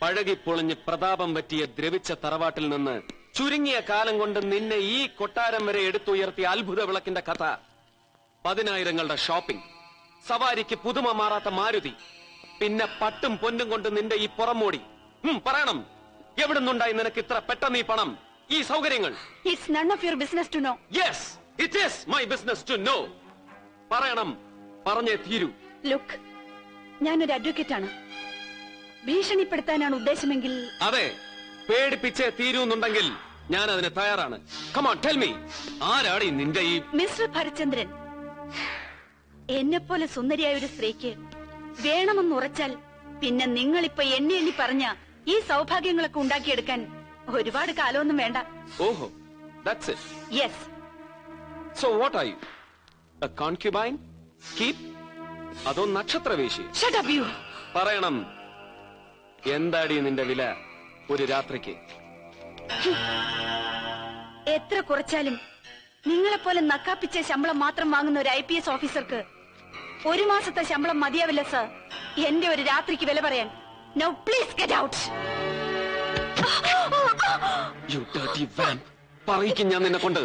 പഴകിപ്പൊളിഞ്ഞ് പ്രതാപം പറ്റിയ ദ്രവിച്ച തറവാട്ടിൽ നിന്ന് ചുരുങ്ങിയ കാലം കൊണ്ട് നിന്നെ ഈ കൊട്ടാരം വരെ എടുത്തുയർത്തിയ അത്ഭുത വിളക്കിന്റെ കഥ. 10,000ങ്ങളുടെ ഷോപ്പിംഗ്, സവാരിക്ക് പുതുമ മാറാത്ത മാരുതി, പിന്നെ പട്ടും പൊന്നും കൊണ്ട് നിന്റെ ഈ പുറമോടി. പറയണം, എവിടുന്നുണ്ടായി നിനക്ക് ഇത്ര പെട്ടെന്ന് ഈ പണം, ഈ സൗകര്യങ്ങൾ? It's none of your business to know. Yes, it is my business to know. പറയണം, പറഞ്ഞേ തീരൂ. Look, ഞാനൊരു അഡ്വക്കേറ്റ് ആണ്. ഭീഷണിപ്പെടുത്താനാണ് ഉദ്ദേശമെങ്കിൽ? അതെ, പേടിപ്പിച്ചേ തീരൂന്നുണ്ടെങ്കിൽ ഞാൻ അതിന് തയ്യാറാണ്. Come on, tell me, ആരാടി നിന്റെ ഈ? മിസ്റ്റർ ഭരചന്ദ്രൻ, എന്നെപ്പോലെ സുന്ദരിയായ ഒരു സ്ത്രീക്ക് വേണമെന്ന് ഉറച്ചാൽ പിന്നെ നിങ്ങളിപ്പോ എണ്ണി പറഞ്ഞ ഈ സൗഭാഗ്യങ്ങളൊക്കെ ഉണ്ടാക്കിയെടുക്കാൻ ഒരുപാട് കാലമൊന്നും വേണ്ട. ഓഹോ, that's it. Yes. So what are you? A concubine? Keep? അതോ നക്ഷത്രവേശി? Shut up you. പറയണം, എന്താടി നിന്റെ വില ഒരു രാത്രിക്ക്? എത്ര കുറച്ചാലും നിങ്ങളെപ്പോലെ നക്കാപ്പിച്ച ശമ്പളം മാത്രം വാങ്ങുന്ന ഒരു IPS ഓഫീസർക്ക് ഒരു മാസത്തെ ശമ്പളം മതിയാവില്ല സർ എന്റെ ഒരു രാത്രിക്ക് വില പറയാൻ. Now please get out. You dirty vamp. പറയിക്കും ഞാൻ നിന്നെ കൊണ്ട്.